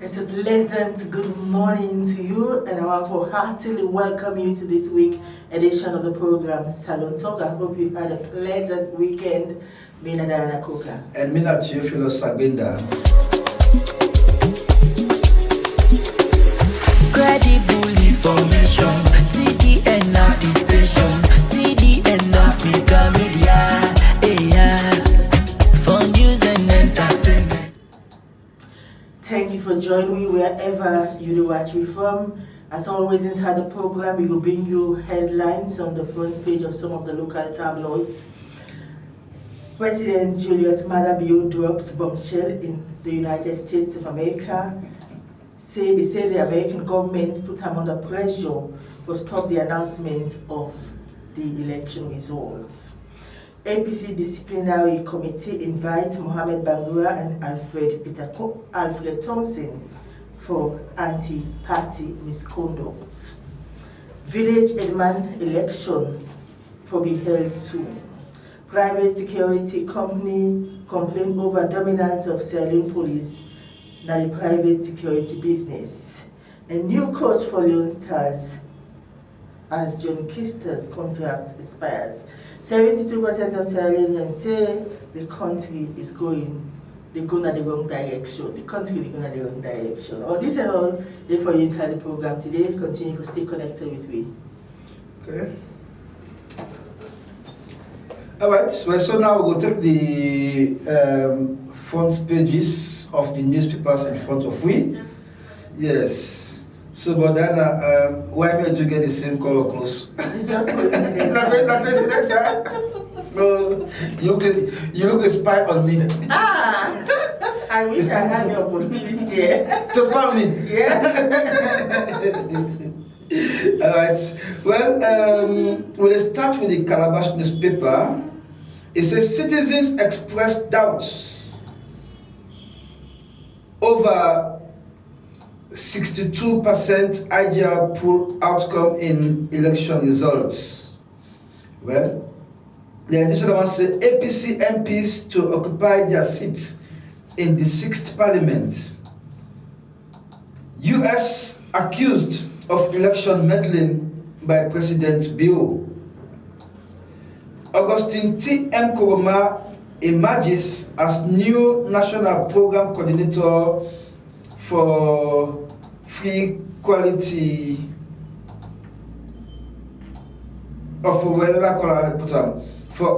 It's a pleasant good morning to you, and I want to heartily welcome you to this week's edition of the program Salon Talk. I hope you had a pleasant weekend. Mina Diana Koka. And Mina Theophilus Gbenda. Credible information, TDN Africa Media, for news and entertainment. Thank you for joining me wherever you do watch me from. As always, inside the program, we will bring you headlines on the front page of some of the local tabloids. President Julius Maada Bio drops bombshell in the United States of America. They say the American government put him under pressure to stop the announcement of the election results. APC Disciplinary Committee invite Mohamed Bangura and Alfred Thompson for anti-party misconduct. Village Edman election for be held soon. Private security company complain over dominance of Sierra Leone police na the private security business. A new coach for Leone Stars as John Kister's contract expires. 72% of Sierra Leoneans say the country is going the wrong direction. The country is going the wrong direction. All this and all, therefore you inside the program today. Continue to stay connected with me. Okay. Alright, so now we'll take the front pages of the newspapers in front of we. Yes. So, but then, why don't you get the same color clothes? It's just coincidence. So, you look a spy on me. I wish I had the opportunity. To spy on me? Yeah. Alright. Well, we'll start with the Calabash newspaper. It says citizens express doubts over 62% IGR poll outcome in election results. Well, the additional one says APC MPs to occupy their seats in the 6th Parliament. US accused of election meddling by President Bio. Augustine T.M. Koroma emerges as new National Program Coordinator for Free Quality for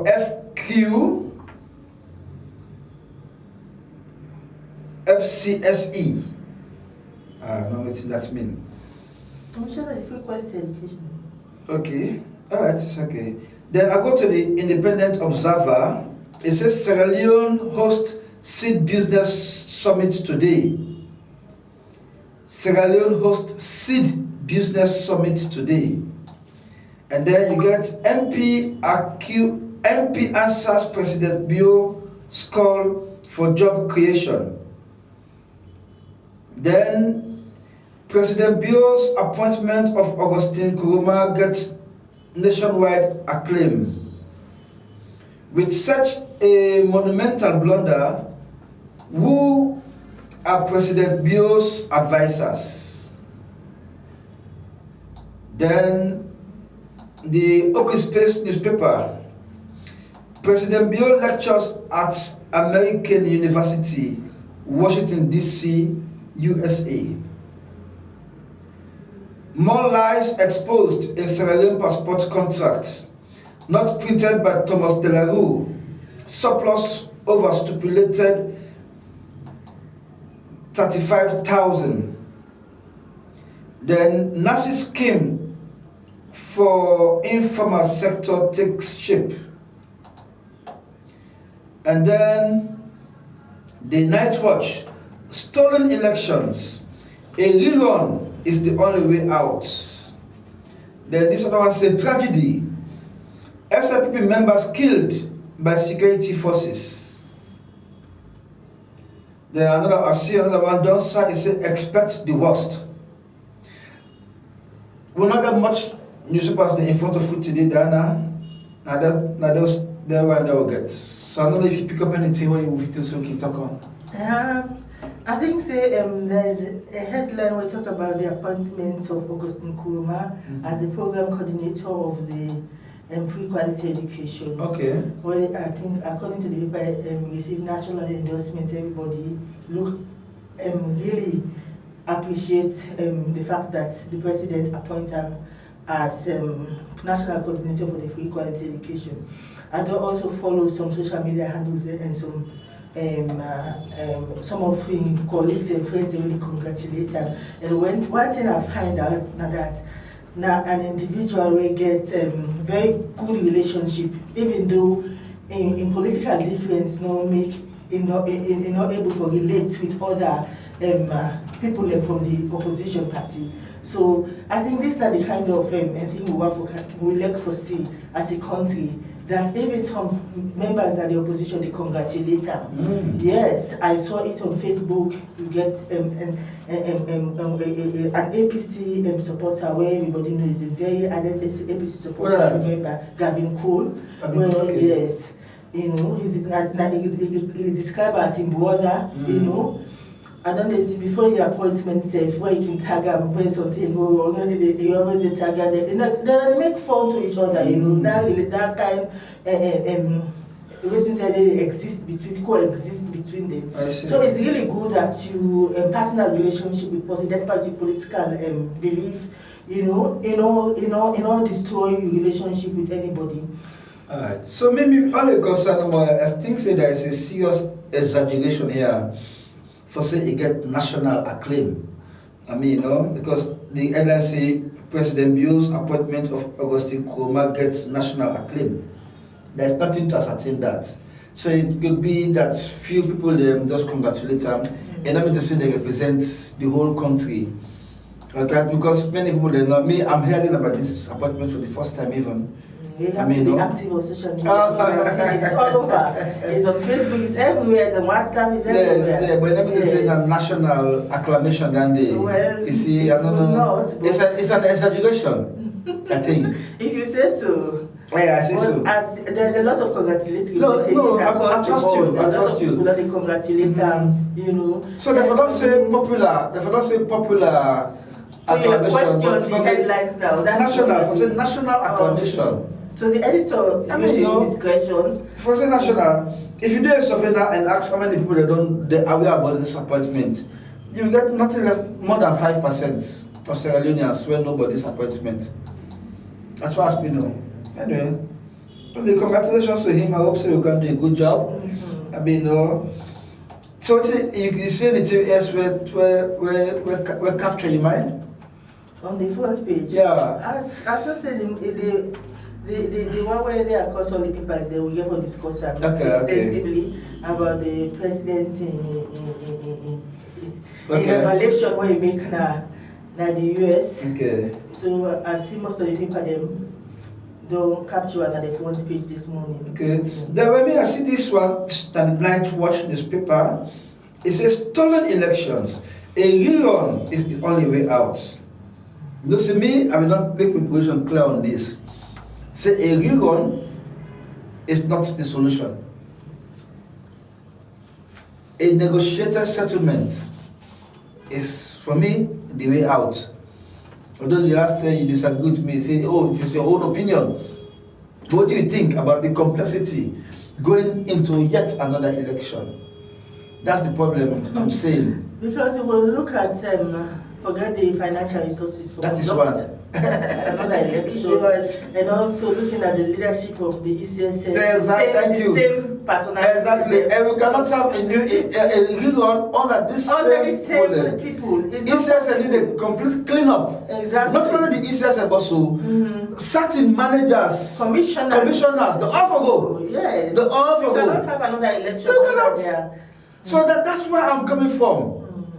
FQ FCSE. No, what does that mean? I'm sure that free quality education. Okay, alright, it's okay. Then I go to the Independent Observer. It says Sierra Leone hosts Seed Business Summit today. Sierra Leone hosts Seed Business Summit today. And then you get MP answers President Bio's call for job creation. Then President Bio's appointment of Augustine Koroma gets nationwide acclaim. With such a monumental blunder, who are President Bio's advisors? Then the Open Space newspaper. President Bio lectures at American University, Washington, D.C., USA. More lies exposed in Sierra Leone passport contracts, not printed by Thomas De La Rue. Surplus over stipulated 35,000. Then Nazi scheme for informal sector takes shape. And then the Night Watch, stolen elections, a rerun is the only way out. Then this other one says tragedy, SLPP members killed by security forces. Then I see another one, don't say, it says expect the worst. We'll not get much newspapers in front of you today, Diana. Now those one they will get. So I don't know if you pick up anything when you move it to so we can talk on. I think there's a headline we talk about the appointment of Augustine Kuruma as the program coordinator of the free quality education. Okay. Well, I think according to the paper, received national endorsements. Everybody really appreciate the fact that the president appointed him as national coordinator for the free quality education. I do also follow some social media handles and some of his colleagues and friends really congratulate him. And one thing I find out that now an individual will get very good relationship, even though in political difference no make not able to relate with other people from the opposition party. So I think this is the kind of thing we like to see as a country, that even some members of the opposition, they congratulate them. Yes, I saw it on Facebook. You get an APC supporter where everybody knows a very added APC supporter. I remember Gavin Cole. Yes, he's described as his brother. I don't know, before the appointment safe, where you can tag them, when something go wrong, they always tag them. They make fun to each other, that kind waiting said they coexist between them. So it's really good that you personal relationship with person, despite your political belief, destroy your relationship with anybody. Alright. So maybe only concern I think there is a serious exaggeration here for say it get national acclaim. I mean, because the NLC President Bio's appointment of Augustine Kuruma gets national acclaim. There's nothing to ascertain that. So it could be that few people just congratulate them, and I mean to say they represent the whole country. Okay, because many people they know me. I'm hearing about this appointment for the first time even. You have to be active on social media. It's all over. It's on Facebook, it's everywhere, it's on WhatsApp, it's everywhere. Yes, but let me just say that national acclamation than the you see, I don't know. It's an exaggeration, I think. If you say so. Yeah, I say so. There's a lot of congratulatory messages. I trust you. I trust you. People they congratulate So they not say popular. They not say popular. So your question, the headlines now. National, for say national acclamation. So the editor, this question. For say national, if you do a survey now and ask how many people they are aware about this appointment, you will get nothing less more than 5% of Sierra Leoneans swear nobody's appointment. As far as we know. Anyway, the congratulations to him. I hope so you can do a good job. I mean, so you see anything else where capture your mind? On the front page? Yeah. As I just said, the one where they across all the papers, they will get for discuss extensively about the president in evaluation what he make now the US. Okay. So I see most of the paper them don't capture another front page this morning. Okay. Then when I see this one, the Night Watch newspaper, it says stolen elections. A rerun is the only way out. You see me, I will not make my position clear on this. Say a rerun is not the solution. A negotiated settlement is, for me, the way out. Although the last time you disagree with me, say, oh, it is your own opinion. What do you think about the complexity going into yet another election? That's the problem I'm saying. Because we will look at, forget the financial resources for that is what. Another election, and also looking at the leadership of the ECSN, same personality. Exactly, and we cannot have a new rerun under the same people. ECSN need a complete cleanup. Exactly. Not only the ECSN, but also certain managers, commissioners, they all for go. Yes. They all for go. We cannot have another election. You cannot. So that's where I'm coming from.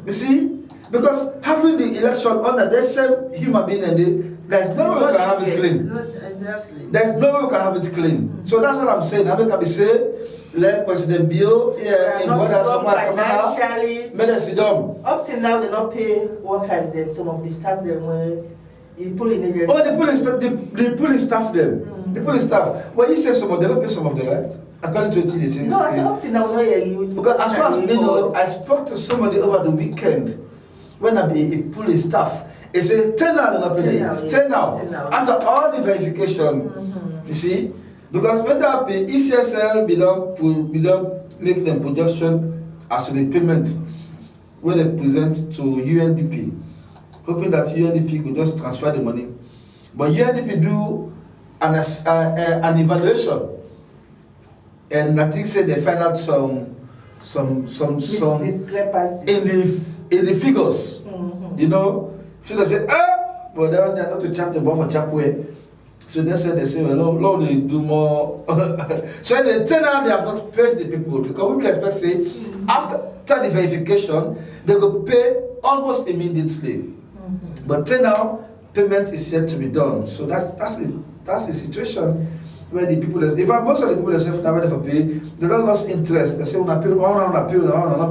You see. Because having the election under the same human being and there's no way we can have it clean. Exactly. There's no way we can have it clean. So that's what I'm saying. I can be saying, let President Bio in Gbenda financially. made a job. Up till now, they not pay workers them. Some of the staff them were The polling agents. Oh, the polling staff them. The polling staff. Well, he says some of them, they don't pay some of them, right? According to what he says. No, I said up till now, because as far as me know, I spoke to somebody over the weekend when I be a polling staff. He said 10 hours on the pay. 10 hours. After all the verification, you see, because better be ECSL, we don't make them projection as to the payment when they present to UNDP, hoping that UNDP could just transfer the money. But UNDP do an evaluation, and I think say they find out some discrepancies in the figures, you know. So they say, well, they're not to chap the ball for chapway. So they say, well, Lord, they do more. So they turn out they have not paid the people, because we will expect say after the verification they will pay almost immediately. But till now, payment is yet to be done. So that's the situation where the people, most of the people themselves never for pay, they don't lose interest. They say, when I pay, I want to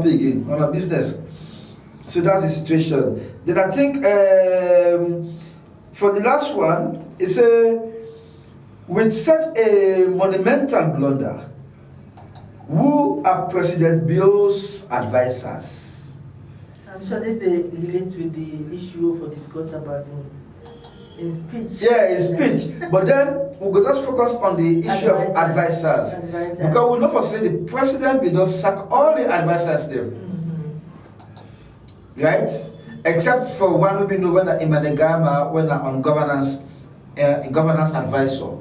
pay again on a business. So that's the situation. Then I think for the last one, it's with such a monumental blunder, who are President Bio's advisors? I'm sure this relates with the issue for discuss about in speech. Yeah, in speech. But then we could just focus on the issue of advisors. Because we know for say the president will just sack all the advisors there. Right? Except for one who we know when in Manegama, when on governance advisor.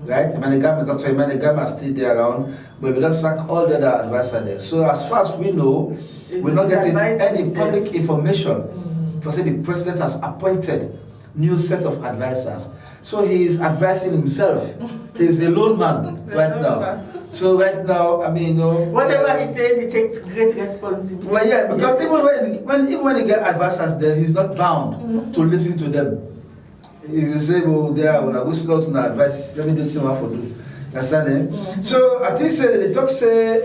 Right? Dr. Manegama is still there around, but we don't sack all the other advisors there. So as far as we know, we're not getting any public information for say the president has appointed new set of advisors. So he is advising himself. He's a lone man right now. So right now, I mean, whatever he says, he takes great responsibility. Well, yeah, because even when he get advisors there, he's not bound to listen to them. He say, well, there, when I go sit out to advice, let me do what you want to do. Understand? So I think they talk say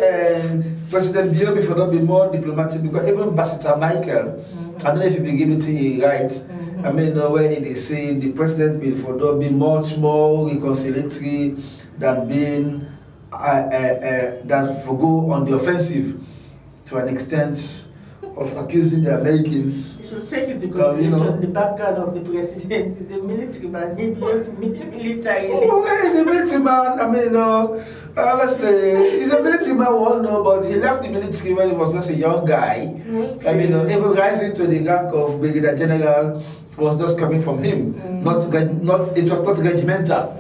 President Bio before not be more diplomatic, because even Ambassador Michael, I don't know if you begin to see right. I mean, where it is saying the president will be much more reconciliatory than being than for go on the offensive to an extent of accusing the Americans. You should take into consideration the background of the president. He's a military man. He was military. Oh, he's a military man. I mean, honestly, he's a military man, we all know, but he left the military when he was just a young guy. I mean, even rising to the rank of Brigadier General was just coming from him. It was not regimental.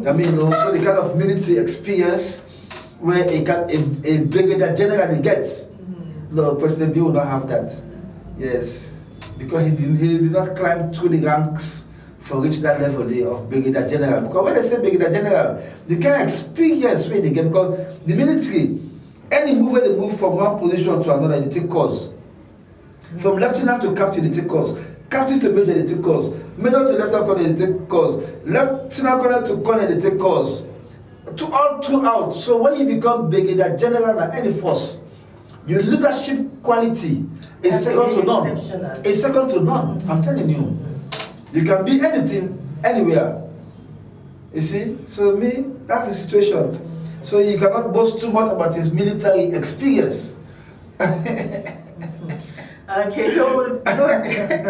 I mean, so the kind of military experience where a Brigadier General gets. No, President Bill will not have that. Yes, because he did not climb through the ranks for reach that level of Brigadier General. Because when they say Brigadier General, the kind of experience where they get, because the military, any move where they move from one position to another, they take course. From lieutenant to captain, they take course. Captain to major, they take course. Major to lieutenant colonel, they take course. Lieutenant colonel to colonel, they take course. Throughout. So when you become Brigadier General at any force, your leadership quality is second to none. It's second to none. I'm telling you. You can be anything, anywhere. You see? So me, that's the situation. So you cannot boast too much about his military experience. Okay, so we'll go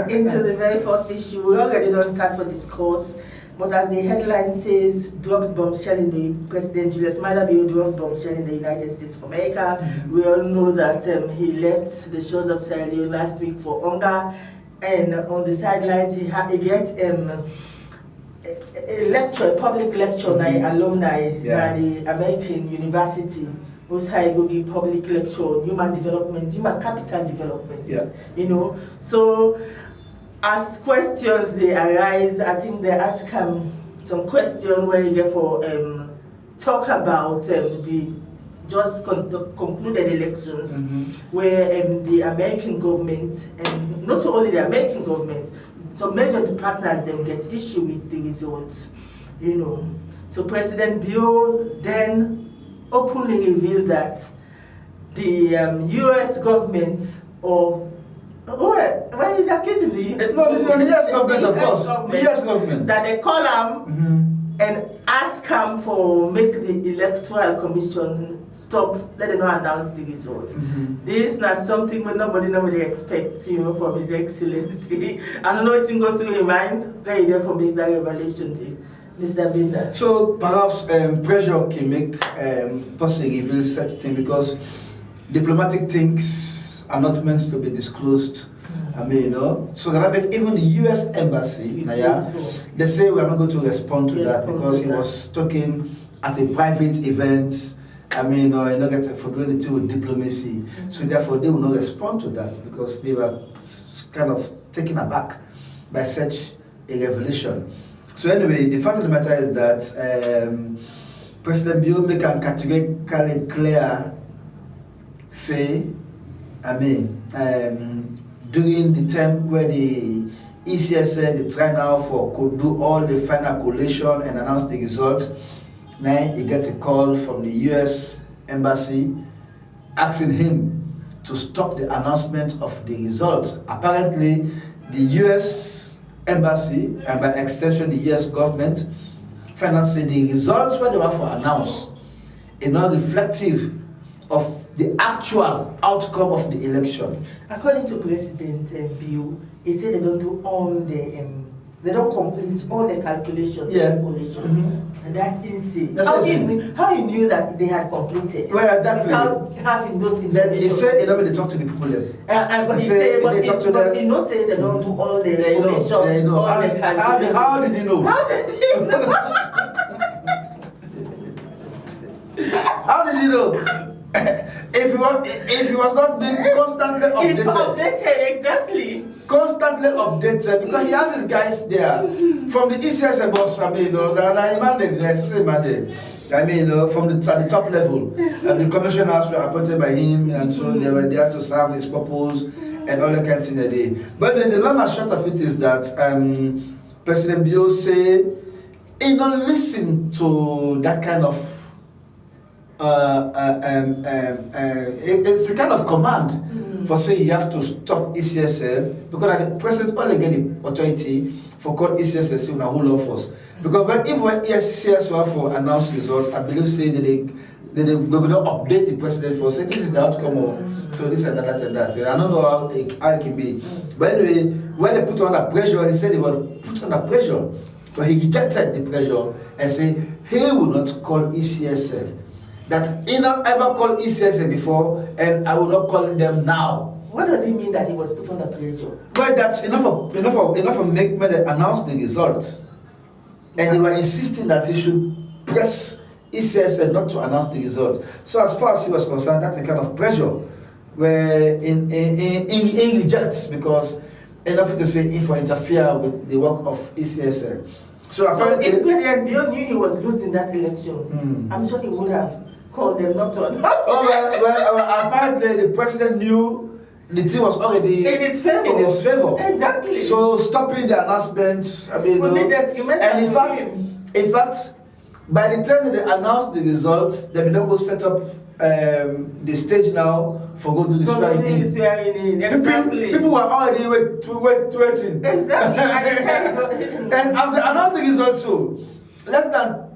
into the very first issue. We already don't start for discourse, but as the headline says, drugs bombshell in the President Julius Maada Bio drug bombshell in the United States of America. We all know that he left the shores of Sierra Leone last week for hunger, and on the sidelines he gets a lecture, a public lecture by alumni by the American University. Who's high go give public lecture on human development, human capital development. You know, so as questions they arise, I think they ask some question where you get for talk about the just concluded elections, where the American government, and not only the American government, some major partners them get issue with the results. You know, so President Bio then openly revealed that the U.S. government, or well, Well, he's accusing the US No, the US government, of course. The US government. That they call him and ask him for make the electoral commission stop, let them not announce the results. This is not something where nobody expects, from His Excellency. I don't know what goes through your mind. Very there for make that revelation, Mr. Gbenda. So perhaps pressure can make possibly reveal such thing, because diplomatic things are not meant to be disclosed. I mean, so that make even the U.S. embassy, they say we are not going to respond to that because he was talking at a private event. I mean, not get for doing it with diplomacy. So therefore, they will not respond to that because they were kind of taken aback by such a revelation. So anyway, the fact of the matter is that President Bio make a categorically clear say, I mean, during the time where the ECS said the trial could do all the final collation and announce the result, now he gets a call from the US embassy asking him to stop the announcement of the result. Apparently, the US embassy, and by extension the US government, finally said the results where they were for announced are not reflective of the actual outcome of the election. According to President Bio, he said they don't do all the, they don't complete all the calculations. And that's insane. That's how he knew that they had completed? Well, that without having those information. Then he said, they talk to the people there. But he said, but he not say they don't do all the information, all the calculations. How did he know? How did he know? How did he know? If he was not being constantly updated. Exactly. Constantly updated, because he has his guys there from the ECS boss. I mean, from the top level, the commissioners were appointed by him, and so they were there to serve his purpose and all that kind of thing a day. But the long and short of it is that President Bio say he don't listen to that kind of. It's a kind of command for saying you have to stop ECSL, because the president only get the authority for call ECSL a whole lot of us. Because when ECSL for announced results, I believe say that they will not update the president for saying this is the outcome of so this and that and that. I don't know how it can be. But anyway, when they put under pressure, he said he was put under pressure, but he rejected the pressure and said he will not call ECSL. That he not ever called ECSA before, and I will not call them now. What does it mean that he was put under pressure? But that's enough of make when they announced the results, and they were insisting that he should press ECSA not to announce the result. So as far as he was concerned, that's a kind of pressure where in rejects, because enough to say if I interfere with the work of ECSA. So if President Bio knew he was losing that election, I'm sure he would have called them not to announce. Apparently the president knew the thing was already in his favor. Exactly. So stopping the announcements, I mean, and in fact, by the time that they announced the results, they will go set up the stage now for going to the swearing in. Exactly. People were already waiting. Exactly. And as they announced the results, so less than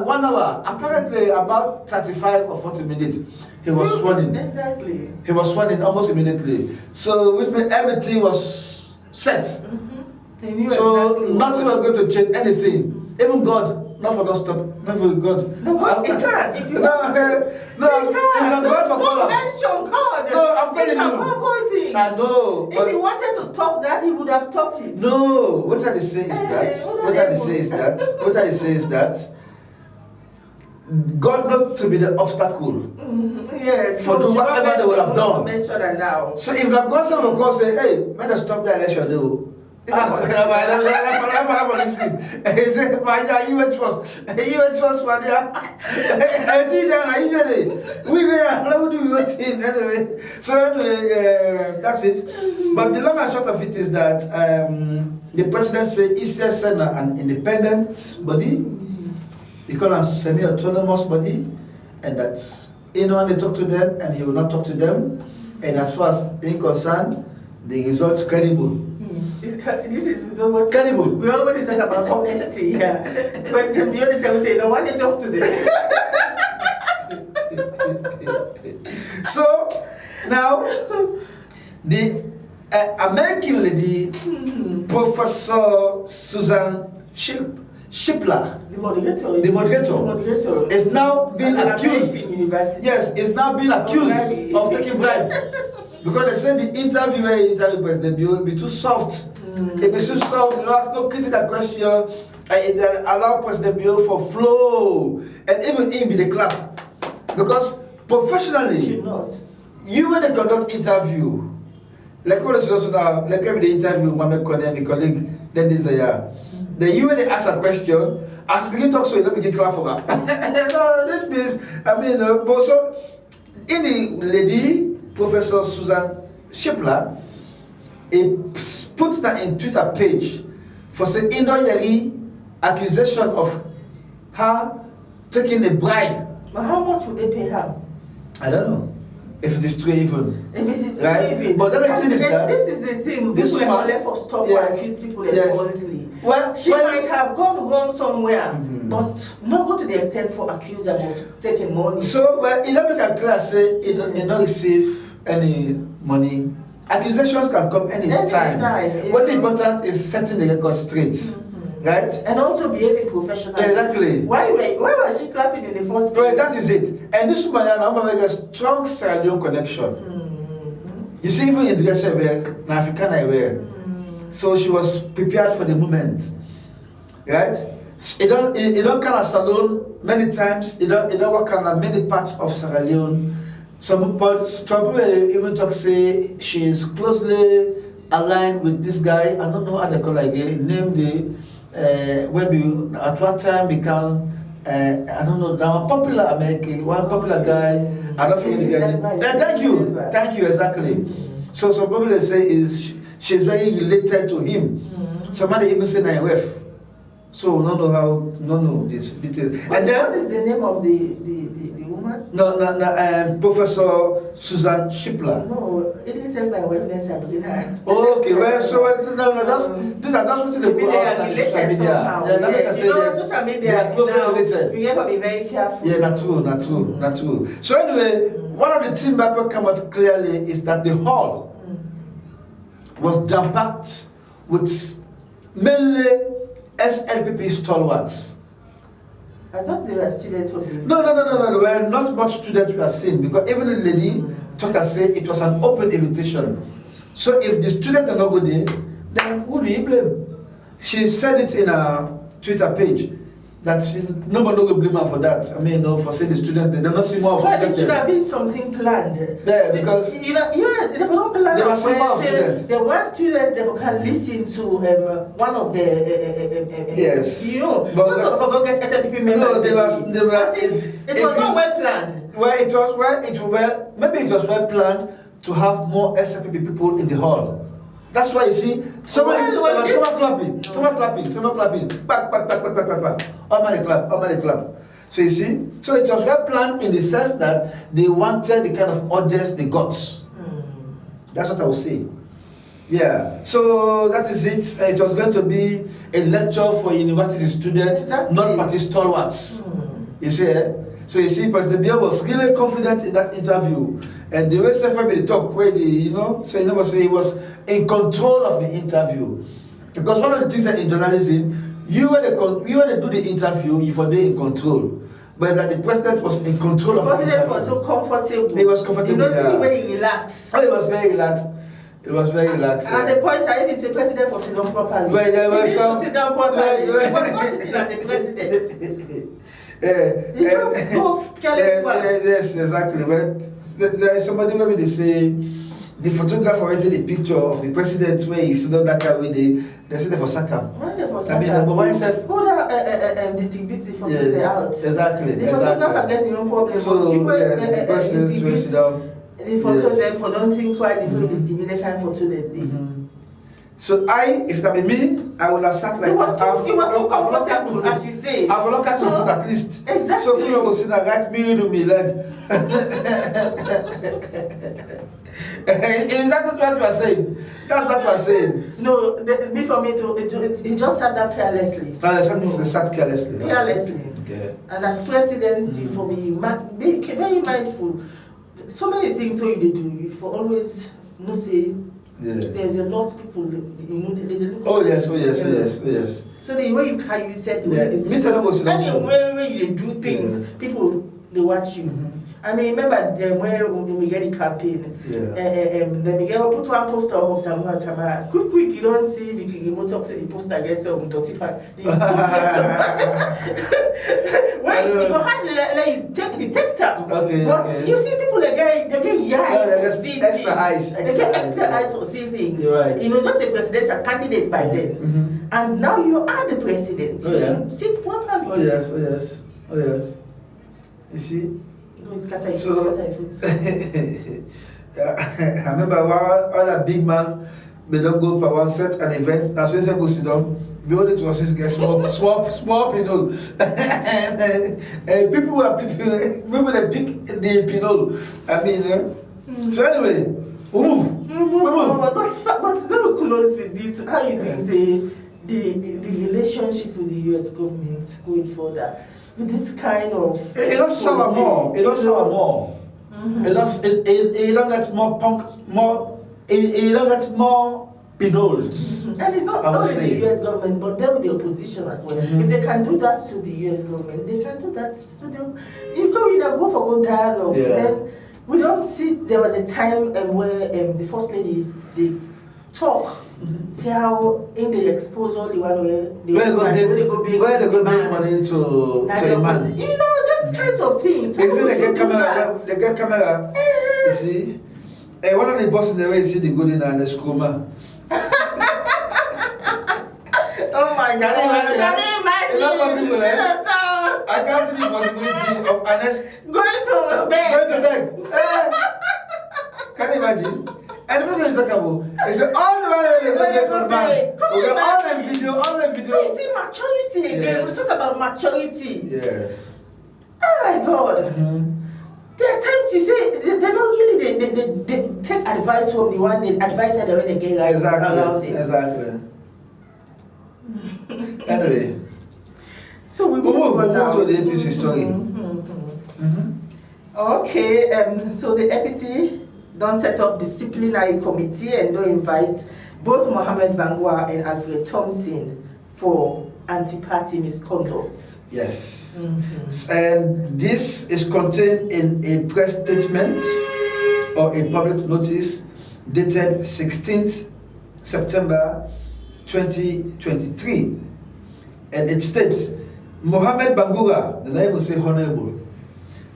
1 hour, apparently about 35 or 40 minutes, he was sworn in. Exactly. He was sworn in almost immediately. So which means everything was set. He knew so exactly nothing was going to change anything. Even God. Not for those stop. Not for God. No, but it can't. If you God for God. Mention God. No, I'm telling you. I know. If he wanted to stop that, he would have stopped it. No. What I say is that. God not to be the obstacle. Yes. For do whatever they would have done. Now. So if the God will call say, hey, man, stop the election, though. He said, you went first, man. Anyway. So anyway, that's it. But the long and short of it is that the president said ECS an independent body, he called a semi-autonomous body, and that anyone they talk to them and he will not talk to them. And as far as any concerned, the results credible. This is what Credible. we always talk about honesty. Yeah, because the only time we say no one to talk to them. So now the American lady, Professor Susan Shipler, the moderator, is now being accused. Yes, is now being accused of taking bribe. Because they said the interviewer interviewed President Bio will be too soft. It be too soft, you ask no critical question, and it allow President Bio for flow. And even him be the clap. Because professionally, you when they conduct interview, like what is also now, like every interview, my colleague, then this then you when they ask a question, as you begin to talk, so let me get clap for that. No, this means, I mean, but so in the lady, Professor Susan Shipler, puts that in Twitter page for say Indoyeri accusation of her taking a bribe. But how much would they pay her? I don't know. If it is true even. If it is true right? even. But the thing is that this is the thing. This people woman, are left for stop and accuse people falsely. Well, she might have gone wrong somewhere, but not go to the extent for accusing of taking money. So, well, in American class say it don't receive any money. Accusations can come anytime. What's important is setting the record straight. Right? And also behaving professionally. Exactly. Why was she clapping in the first place? Well, that is it. And this woman now have a strong Sierra Leone connection. You see, even in the dress African I wear. So she was prepared for the moment. Right? It don't kind of salon many times, it don't work on many parts of Sierra Leone. Some people even talk say she is closely aligned with this guy. I don't know how they call it again. Name the when at one time become I don't know now popular American, one popular guy. I don't forget the guy. Thank you exactly. So some people they say she's very related to him. Somebody even say na wife. So we don't know how this details. And then what is the name of the woman? No, Professor Susan Shipler. No, it is my witness. Okay, well, so these are just what they go out on social media. Social media. They are closely related. You have to be very careful. Yeah, not true. So anyway, one of the things that come out clearly is that the hall was jam-packed with mainly SLPP stalwarts. I thought they were students of the... No. Well, not much students were seen because even the lady took and said it was an open invitation. So if the students are not good there, then who do you blame? She said it in her Twitter page that nobody will blame her for that. I mean, for saying the students, they don't see more of it should have been something planned. Yeah, because... yes, if they don't plan there were some more students. There were students that can listen to one of the... yes. But not forget SLPP members. No, they were... It was not well planned. Well, maybe it was well planned to have more SLPP people in the hall. That's why you see, someone clapping. Back. All money clap. So you see, so it was well planned in the sense that they wanted the kind of audience they got. That's what I would say. Yeah, so that is it. It was going to be a lecture for university students, not party stalwarts. You see, so you see, President Bio was really confident in that interview. And the way Sahr talk, where so he never say he was in control of the interview. Because one of the things that in journalism, you when they do the interview, you for in control. But that the president was in control of the interview. The president was so comfortable. He was comfortable. You know, the way he relaxed. Oh, he was very relaxed. At the point, I even say president was sitting down properly. Well, there was he some... sit down properly. He was not sitting as a president. He just spoke careless. Yes, exactly. But there is somebody maybe they say the photographer wanted a picture of the president where he's not that guy with they say they for Saka. Why they for Saka? I mean, number one said who distributes the photos out? Exactly. The photographer getting no problem. So the president the photos them for don't think quite before you distribute the kind of photo they So if that be me, I would have sat like it was too comfortable, as you say. I've looked at foot at least. Exactly. So people will sit there, right me to me leg. Is that what you are saying? That's what you are saying. No, before me he just sat down carelessly. They sat carelessly. Carelessly. Okay. And as president, you for be very mindful. So many things so you do. You for always say. Yes. There's a lot of people, they look. Oh yes. So the way you carry yourself, where you do things, people they watch you. I mean, remember when we get the campaign, the Miguel put one poster of someone camera. Quick, you don't see if you can talk to the poster against some dirty part. When you go hard, you take time. Okay. But you see people they get extra eyes. They get extra eyes for seeing things. Right. Just the presidential candidate by then. And now you are the president. You should sit properly. Oh yes. You see? So, I remember other big man, they don't go for one set an event, as soon as I go sit down, we only to assist get small, people. People that pick the pinole. I mean, so anyway, we move. But very close with this. How you think, say, the relationship with the US government going further? With this kind of it does sour more. It does sour more. It don't get more it don't get more pinoles. And it's not only the US government, but then with the opposition as well. If they can do that to the US government, they can do that to them. You don't go for good dialogue. Then we don't see there was a time where the first lady they talk. See how in the exposure the one where they go big money to a man. Those kinds of things. They get camera. You see? One of the bosses in the way you see the good in and the school man. Oh my God. Can you imagine? It's not possible, I can't see the possibility of Ernest going to bed. Can you imagine? And the person is talking about, they say all the way they go get to the man. All the video. So you see maturity again. We talk about maturity. Yes. Oh my God. There are times you say they don't really they take advice from the one they advise the way they get around them. Exactly. Anyway. So we move to the APC story. Okay, so the APC don't set up disciplinary committee and don't invite both Mohamed Bangwa and Alfred Thompson for anti-party misconduct. Yes. And this is contained in a press statement or a public notice dated 16th September 2023. And it states, Mohamed Bangura, the name will say honorable,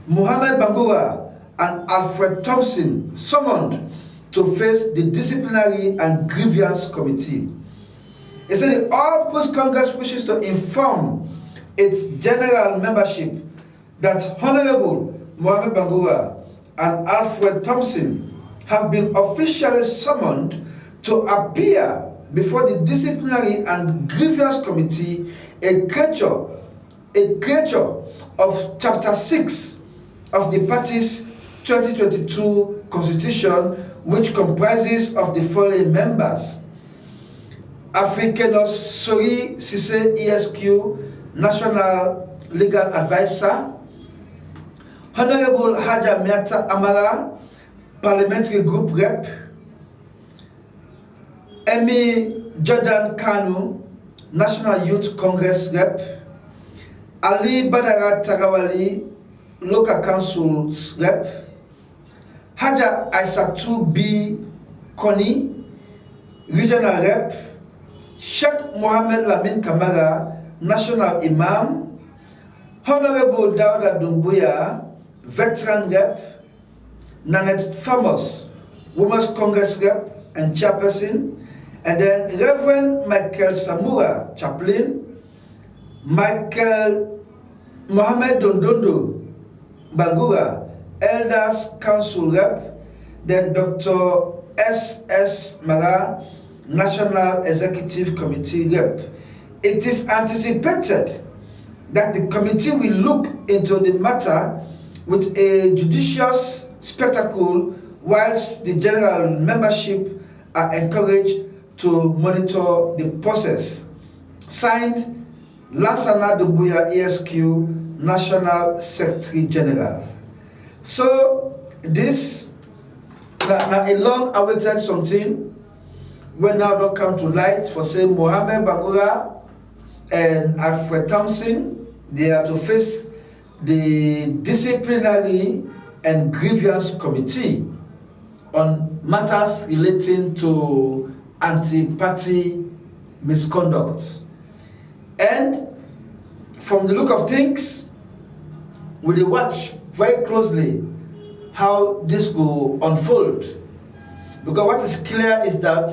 Mohamed Bangura and Alfred Thompson summoned to face the Disciplinary and Grievance Committee. It said the All People's Congress wishes to inform its general membership that Honorable Mohamed Bangura and Alfred Thompson have been officially summoned to appear before the Disciplinary and Grievance Committee, a creature of Chapter 6 of the party's 2022 Constitution, which comprises of the following members: Africanus Sori Sise ESQ, National Legal Advisor; Honorable Haja Miata Amara, Parliamentary Group Rep; Emi Jordan Kanu, National Youth Congress Rep; Ali Badara Tagawali, Local Council's Rep; Haja Aisatu B. Koni, Regional Rep; Sheikh Mohammed Lamin Kamara, National Imam; Honorable Dauda Dumbuya, Veteran Rep; Nanette Thomas, Women's Congress Rep and Chairperson; and then Reverend Michael Samura, Chaplain; Michael Mohammed Dondondo Bangura, Elders Council Rep; then Dr. S.S. Mara, National Executive Committee rep, it is anticipated that the committee will look into the matter with a judicious spectacle, whilst the general membership are encouraged to monitor the process. Signed, Lansana Dumbuya, ESQ, National Secretary General. So this, now a long-awaited something, when now don't come to light for say Mohamed Bangura and Alfred Thompson, they are to face the disciplinary and grievance committee on matters relating to anti-party misconduct. And from the look of things, we will watch very closely how this will unfold. Because what is clear is that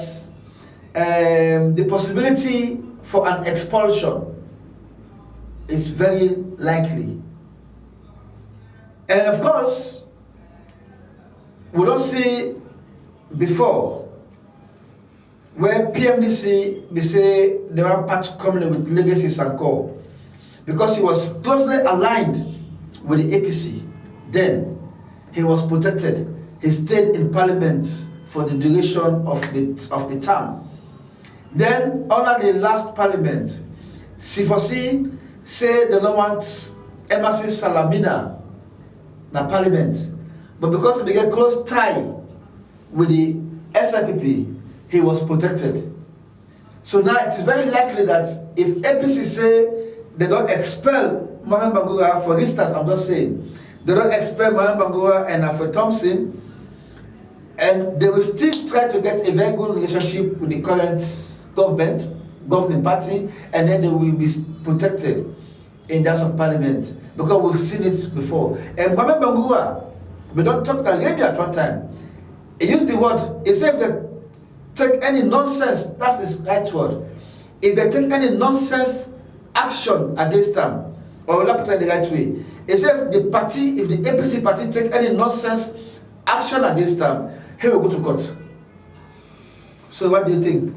the possibility for an expulsion is very likely. And of course, we don't see before where PMDC, they say they were part coming with Legacy Sanko, because he was closely aligned with the APC. Then he was protected. He stayed in Parliament for the duration of the term. Then under the last Parliament, Sifosi said they don't want Emerson Salamina na Parliament, but because he began close tie with the SIPP, he was protected. So now it is very likely that if APC say they don't expel Mohamed Bangura, for instance, I'm just saying, they don't expel Mohamed Bangura and Alfred Thompson, and they will still try to get a very good relationship with the current governing party, and then they will be protected in the House of Parliament, because we've seen it before. And Mohamed Bangura, we don't talk about radio at one time. He used the word, he said that take any nonsense, that's his right word. If they take any nonsense action against them, or not put it the right way, he said if the party, if the APC party take any nonsense action against them, he will go to court. So what do you think?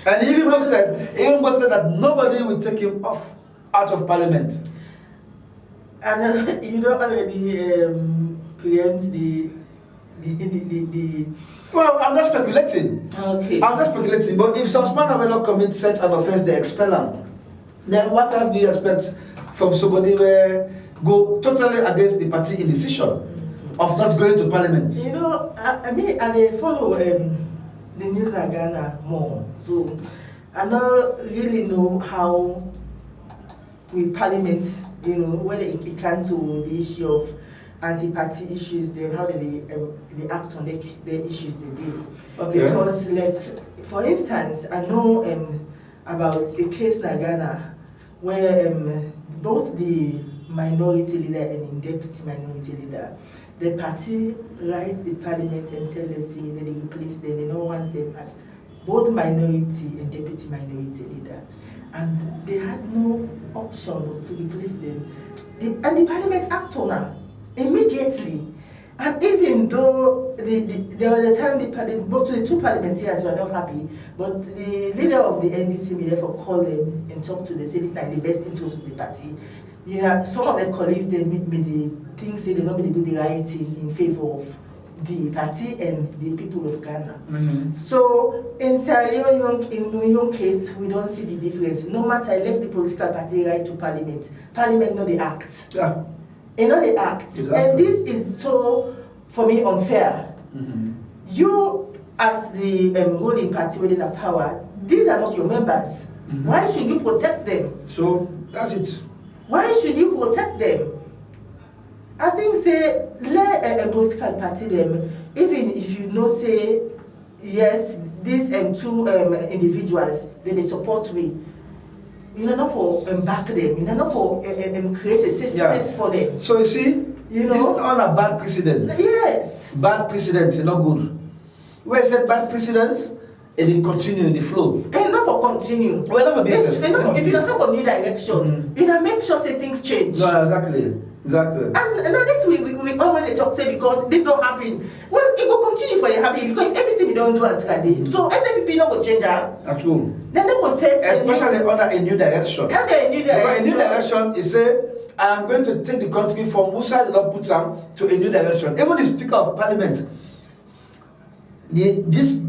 And he even boasted that nobody will take him out of Parliament. And you don't already preempt the Well, I'm not speculating. Okay. I'm not speculating. But if some man will not commit such an offense, they expel him. Then what else do you expect from somebody where go totally against the party in decision of not going to Parliament? You know, I mean, I follow the news in Ghana more, so I don't really know how with Parliament, you know, when it comes to the issue of anti-party issues, then how do they act on the issues they do? Okay. Because, like, for instance, I know about a case in Ghana where both the minority leader and the deputy minority leader, the party writes the Parliament and tell the say that they replace them, they don't want them as both minority and deputy minority leader. And they had no option to replace them. And the Parliament acted on them immediately. And even though there was a time both the two parliamentarians were not happy, but the leader of the NDC may therefore call them and talk to them, say this is like the best interest of the party. You know, some of their colleagues they meet me, they think say they normally do the right thing in favor of the party and the people of Ghana. Mm-hmm. So in Sierra Leone, in your case, we don't see the difference. No matter I left the political party right to Parliament, Parliament know the act. Yeah. You know the act. Exactly. And this is so, for me, unfair. Mm-hmm. You, as the ruling party within the power, these are not your members. Mm-hmm. Why should you protect them? So, that's it. Why should you protect them? I think, say, let a political party them, even if you know, say, yes, these two individuals, they support me. You know, not for back them. You know, not for create a safe space for them. So you see, you know, it's all a bad precedent. Yes. Bad precedents are not good. Where is that bad precedents? And it continue the flow. And not for continue. Well, not for business. If you don't talk about new direction, you know, make sure say things change. No, exactly. Exactly. And this we always talk say because this don't happen. Well, it will continue for you happy because if everything we don't do until this. So SAPP not will change that. That's true. Then they will set especially under a new direction. Under a new direction. Because a new direction is say I'm going to take the country from which side not put them to a new direction. Even the Speaker of Parliament, this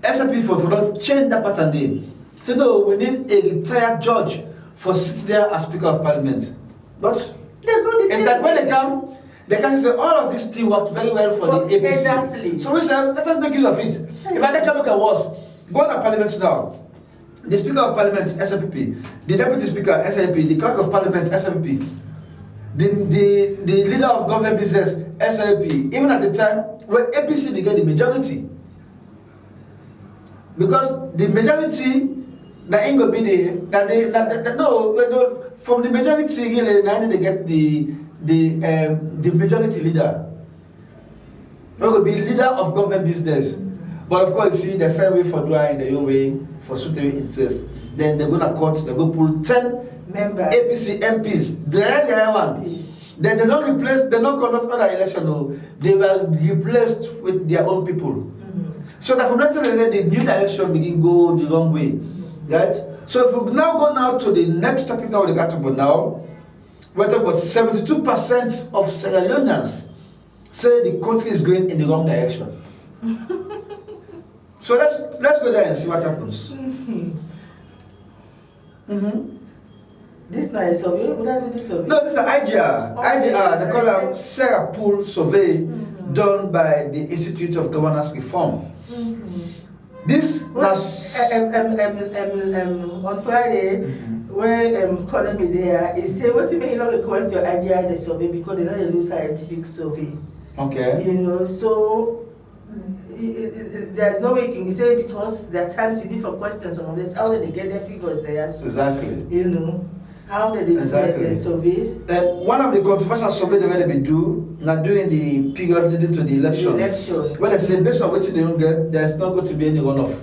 SAP for not change that pattern there. So no, we need a retired judge for sitting there as Speaker of Parliament. But it's that when they can say all of this thing worked very well for the APC. Exactly. So we said, let us make use of it. If I can look at worse, go on to Parliament now. The Speaker of Parliament, SAPP, the Deputy Speaker, SAP, the Clerk of Parliament, SAPP, the Leader of Government Business, SAP, even at the time where APC began the majority. Because the majority, that ain't gonna be from the majority really, now they get the majority leader. Not gonna be leader of government business. But of course, you see the fair way for doing the your way for suitable interest. Then they're gonna court, they're gonna pull 10 members, APC MPs. They're one. Then they don't replace, they don't conduct other election. No, they were replaced with their own people. So that from that time, the new direction begin go the wrong way, right? So if we now go now to the next topic now we got to go now, we're talking about 72% of Sierra Leoneans say the country is going in the wrong direction. So let's go there and see what happens. This not a survey. Would I do this survey? No, this is an IGR. IGR, they call it Sarah Pool survey done by the Institute of Governance Reform. This was on Friday when calling me there, he said what you may not request your IGR the survey because they don't do scientific survey. Okay. You know, so there's no way you can say because there are times you need for questions on this, how did they get their figures there? So, exactly. You know, how did they do the survey? One of the controversial surveys they will do now during the period leading to the election. Well, they say based on what they don't get, there's not going to be any runoff.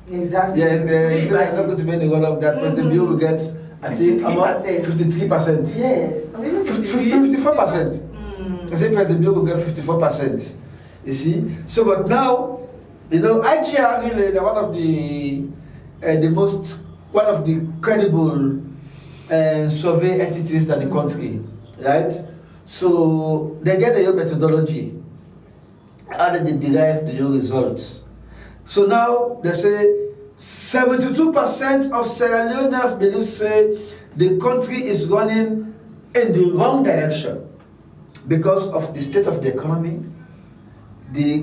Exactly. There's not going to be any runoff. That President Bill will get, I think, about 53%. Yes. 54%. I think President Bill will get 54%. You see? So, but now, you know, IGR really, they're one of the credible survey entities in the country, right? So they get the methodology, how did they derive the results. So now they say 72% of Sierra Leoneans believe say the country is running in the wrong direction because of the state of the economy, the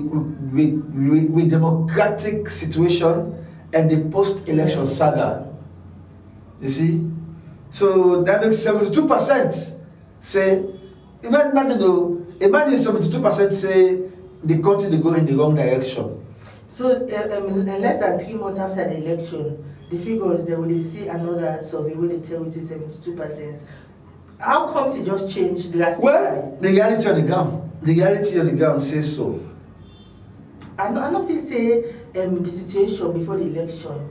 democratic situation, and the post-election saga. You see? So that makes 72% say, imagine 72% say the country they go in the wrong direction. So in less than 3 months after the election, the figures they will see another survey where they tell you 72%. How comes it just changed drastically? Well, the reality on the ground says so. I don't feel say the situation before the election.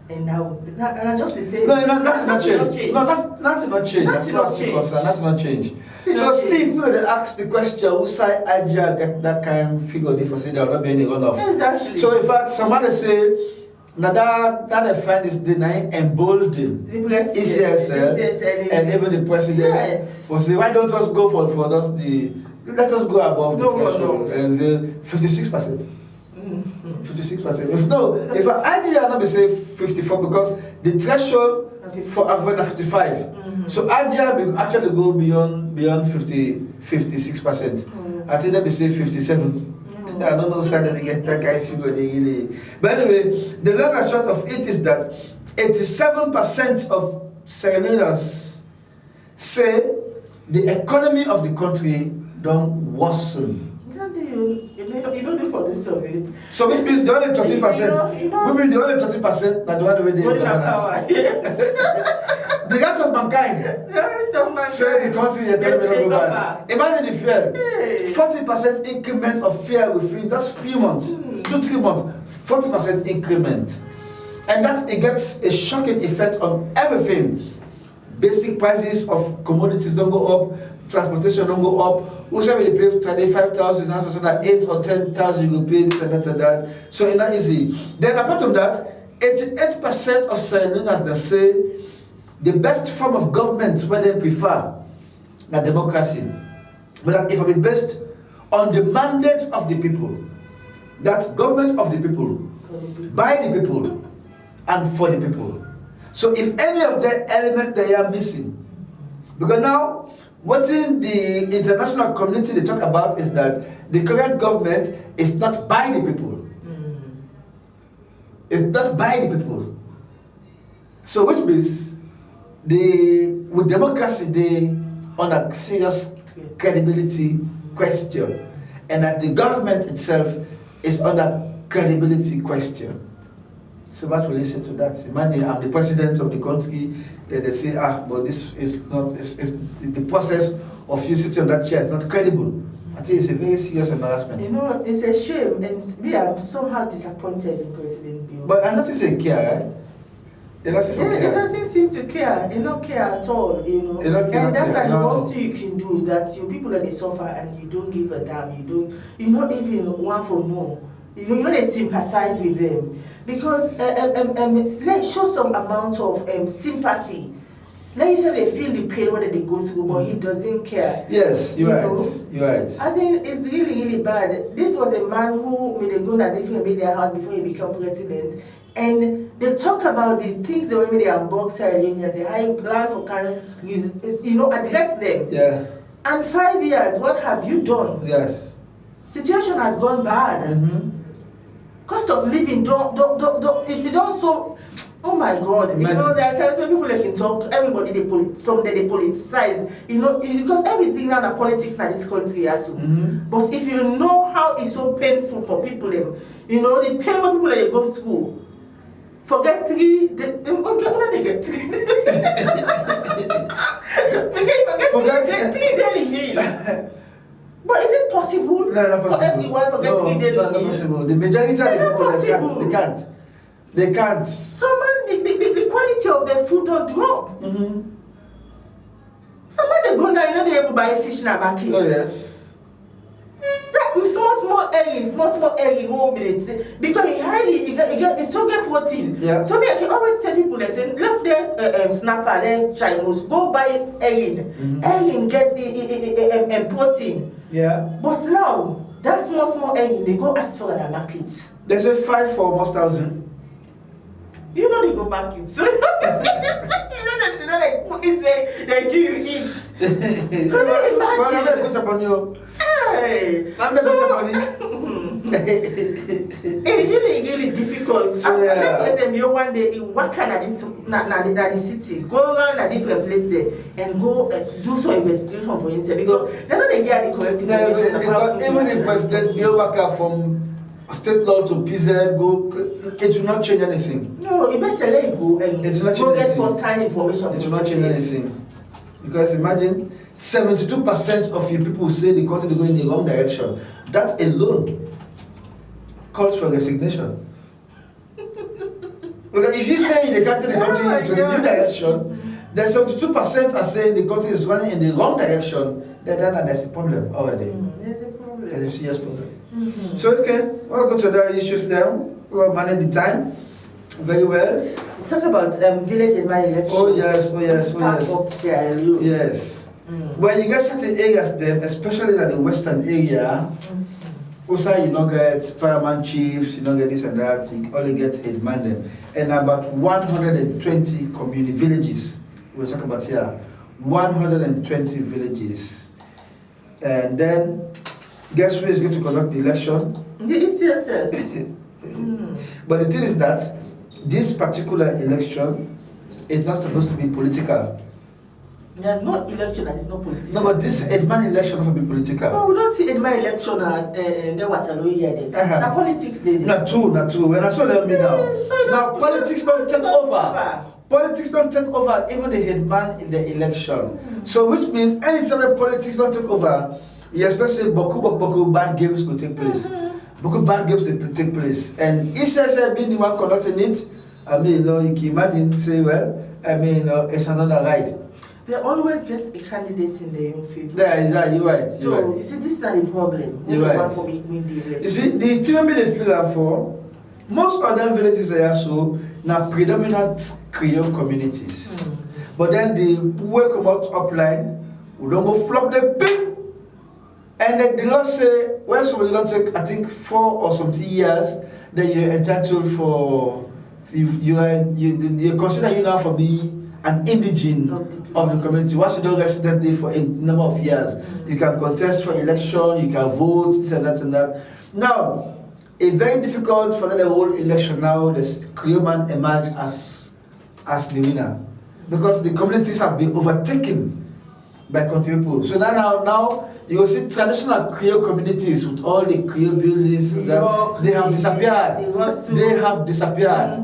And now, and I just say no, nothing not change. No, nothing not change. Nothing not change. So Steve, they ask the question, who side IGR get that kind of figure for say there will not be any runoff. Exactly. So in fact, somebody say now that I find is the nine emboldened ECSL and even the president. Yes. For say why don't us go for us let us go above the threshold and say 56%. 56%. If IGR not be say 54 because the threshold for Africa 55. So IGR will actually go beyond 56%. I think that be say 57. I don't know how they get that kind of figure. But anyway, the long and short of it is that 87% of Sierra Leoneans say the economy of the country don't worsen. You don't do for this survey. So it means the only 13%. We mean the only 13% that the one way they governance. The rest of mankind say the country economy don't go bad. Imagine the fear. 40% increment of fear within just few months, 2-3 months. 40% increment, and that it gets a shocking effect on everything. Basic prices of commodities don't go up. transportation don't go up. Who say we pay 25,000, now so that 8 or 10,000 you go pay this and that and that. So it's not easy. Then apart from that, 88% of Sierra Leoneans that say the best form of government where they prefer na democracy. But that if it be based on the mandate of the people, that's government of the people, by the people, and for the people. So if any of the elements they are missing, because now what in the international community they talk about is that the current government is not by the people. It's not by the people. So which means with democracy they on a serious credibility question, and that the government itself is under credibility question. So what will listen to that? Imagine I'm the president of the country, then they say, but this is not, it's the process of you sitting on that chair is not credible. I think it's a very serious embarrassment. You know, it's a shame, and we are somehow disappointed in President Bill. But I notice he care, right? He doesn't seem to care. He don't care at all, you know. And that's the worst thing you can do, that you people that they suffer and you don't give a damn. You not even want for no. You know they sympathize with them. Because let's show some amount of sympathy. Now you say they feel the pain what they go through, but he doesn't care. Yes, you're right. You're right. I think it's really, really bad. This was a man who made a go at different media house before he became president. And they talk about the things the way they unbox Sierra Leoneans, how you plan for address them. Yeah. And 5 years, what have you done? Yes. Situation has gone bad. Cost of living it also. Oh my God! You know there are times when people can talk. Everybody they politicize. You know because everything now the politics in this country as well. But if you know how it's so painful for people, you know the pain when people they go through. Forget three. They get three. Forget three daily meal. But is it possible? No, not possible. For everyone to get 3 daily meal? No, not possible. The majority of the people they can't. They can't. The quality of the food don't drop. Someone they go down, you know they able to buy fish in a market. Oh yes. That small egg, because it's so good protein. Yeah. So me I can always tell people, listen, left their snapper, their chimos, go buy egg. Egg get protein. Yeah. But now that small egg, they go ask for the market. They say 5 for almost 1,000. You know they go market. So you know they do you eat. Can you imagine? Put up on you. Hey. It's really difficult. So, yeah. One day you work at the city, go around a different place there and go do some investigation for yourself because they're not get the correct information. Even if President you work from state law to PZ, it will not change anything. No, you better let it go and go get first-hand information. It will not change anything. Because imagine 72% of you people say the country is going in the wrong direction. That alone calls for resignation. Because if you say the country into the new direction, then 72% are saying the country is running in the wrong direction, then there's a problem already. There's a problem. There's a serious problem. So okay, we'll go to the issues now. We'll manage the time very well. Talk about village and my election. Oh yes. Part of Sierra Leone. Yes. When you get certain areas then, especially in the western area, also you don't get paramount chiefs, you don't get this and that, you only get headman them. And about 120 community villages. We'll talk about here. 120 villages. And then guess who is going to conduct the election? The ECSL. But the thing is that this particular election is not supposed to be political. There's no election that is not political. No, but this Edman election will be political. No, we don't see Edman election and the Waterloo here. The politics they do. Not true. When I saw them now. Now politics don't take over. Politics don't take over even the headman in the election. So which means anytime politics don't take over, you especially Boku bad games could take place. Boku bad games will take place. And ECSL being the one conducting it, I mean, you can imagine, say, well, I mean, it's another ride. They always get a candidate in their own favor. Yeah, you're right. So, you see, this is not a problem. You're right. You see, the team they feel for, most of them villages are also now predominant Creole communities. But then the way come out upline, we don't go flop the pin. And then the law say, when somebody don't take, I think 4 or something years, then you're entitled for, you consider you now for being an indigene of the community. Once you don't resident there for a number of years, you can contest for election, you can vote, this and that and that. Now, it's very difficult for the whole election now, the Creole man emerge as the winner. Because the communities have been overtaken by country people. So now you will see traditional Creole communities with all the Creole buildings, they have disappeared. They have disappeared.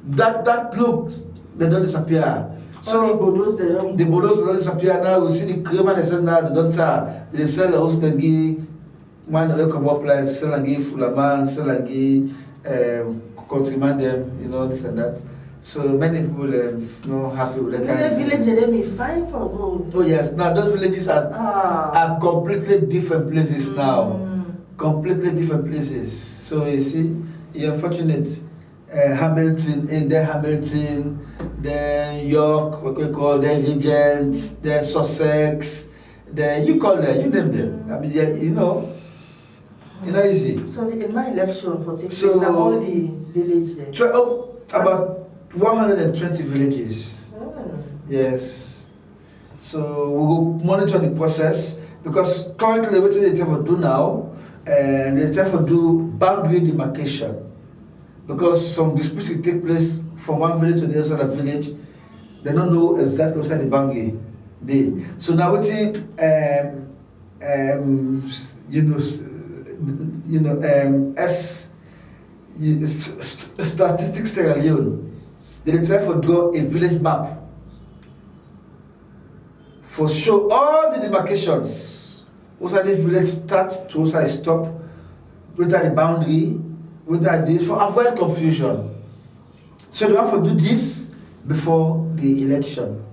That look, they don't disappear. So the Bodos don't disappear now. We see the Creole man, they sell now, they sell the host and give man will come up like sell and give Fulaman, sell and give countryman them, you know, this and that. So many people not happy with the kind of village they may fight for gold. Oh yes, now those villages are completely different places now. Completely different places. So you see, you're fortunate. Hamilton, then York, what we call them Regents, then Sussex, then you call them, you name them. I mean, you know easy. So in my election for taking place, all the villages there? About 120 villages. Yes. So we will monitor the process because currently what they try to do now, they try to do boundary demarcation. Because some disputes will take place from one village to the other side of the village, they don't know exactly what's the boundary. So now we see, Statistics Sierra Leone, they try to draw a village map for show all the demarcations. What's the village start to what's the stop, whether the boundary, whether this, for avoid confusion. So they have to do this before the election.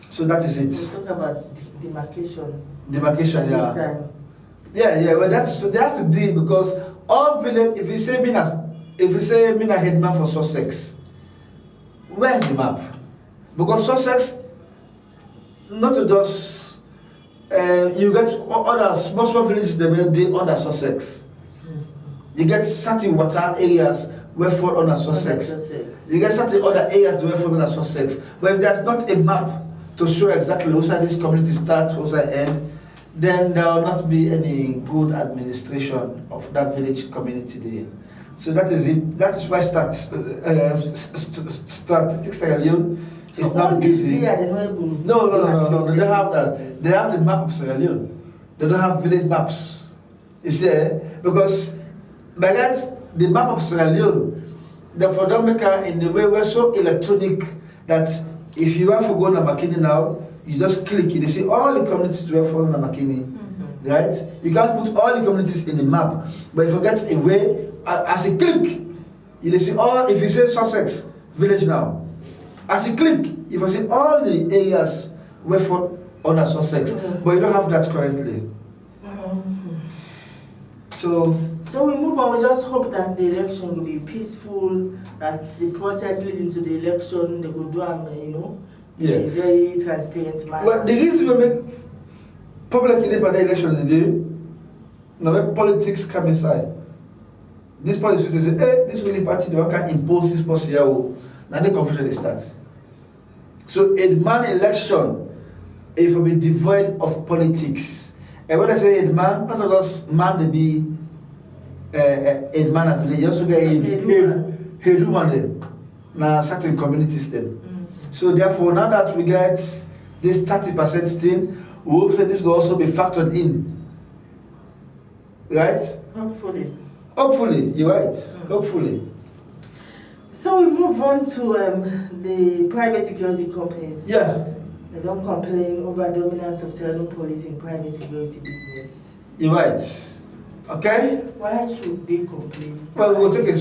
So that is it. We talk about demarcation. Demarcation, yeah. This time. Yeah. Well, that's they have to do it because all village. If you say Mina headman for Sussex, where's the map? Because Sussex, not to just you get other small villages they will be under Sussex. You get certain water areas where fall under Sussex. You get certain other areas where fall under Sussex. But if there's not a map to show exactly where this community starts, where end, then there will not be any good administration of that village community there. So that is it. That is why Statistics Sierra Leone is not busy. No, they don't have that. They have the map of Sierra Leone. They don't have village maps. You see, because by that, the map of Sierra Leone, the photomaker in the way we're so electronic that if you want to go to Makini now, you just click it. You see all the communities where fall on Makini, right? You can't put all the communities in the map, but if you get a way, as you click, you see all. If you say Sussex village now, as you click, you will see all the areas where fall under Sussex, but you don't have that currently. So we move on. We just hope that the election will be peaceful, that the process leading to the election, they will do a very transparent manner. Well, the reason we make public in the election today, now when politics come inside, this politics say, hey, this ruling party, they can't impose this policy here, now the confusion starts. So a man election, it will be devoid of politics. And when I say a man, not just man to be a man of village, you also get a woman now certain communities then. So therefore, now that we get this 30% thing, we hope that this will also be factored in. Right? Hopefully, you're right. Hopefully. So we move on to the private security companies. Yeah. They don't complain over dominance of Sierra Leone police in private security business. You're right. Okay? Why should they complain? Well, we'll take a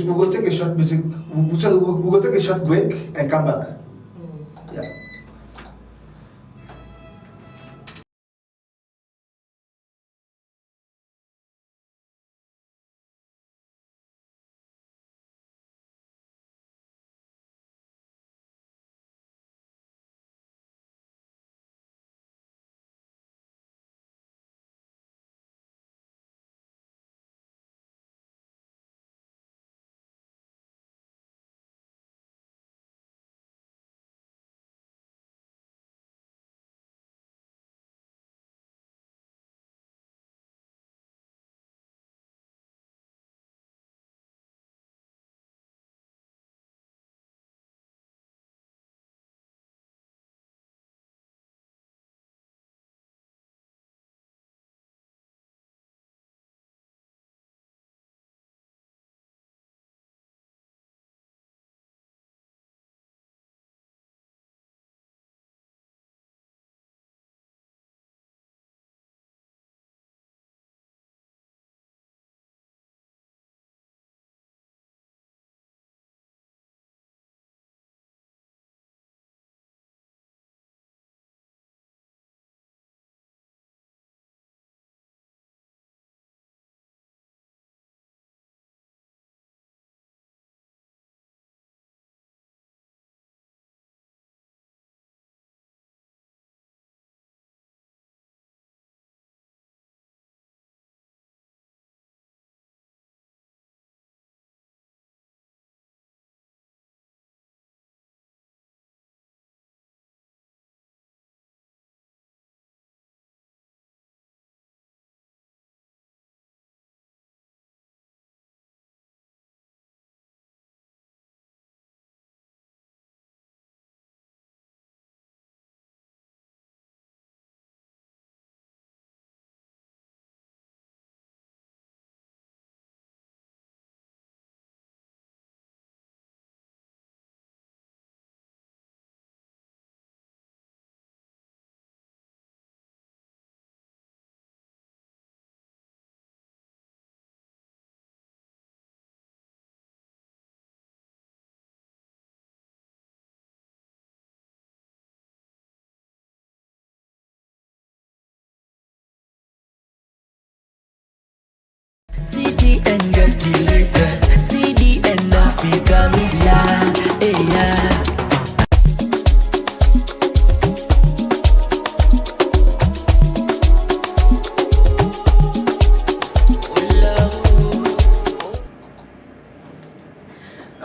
short music. We'll take a short break and come back. Yeah.